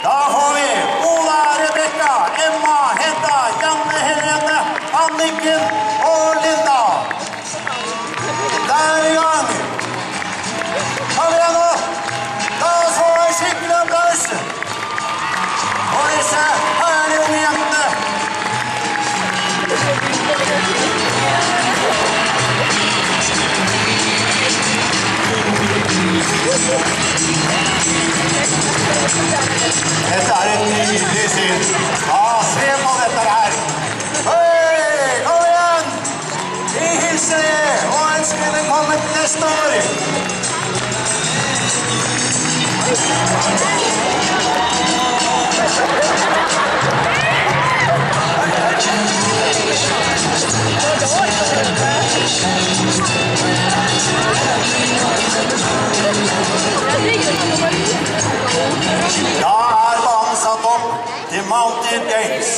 Da får vi Ola, Rebecca, Emma, Hedda, Janne, Helene, Anniken og Linda. Der er i gang. Kom igjen nå. Da får vi skikkelig applaus for disse herlige unge jentene. Dette er et nydelig syn. Ja, se på dette her. Hei, kom igjen! Vi hilser dere og ønsker velkommen til neste år. Da er banen satt opp til Mountain Games.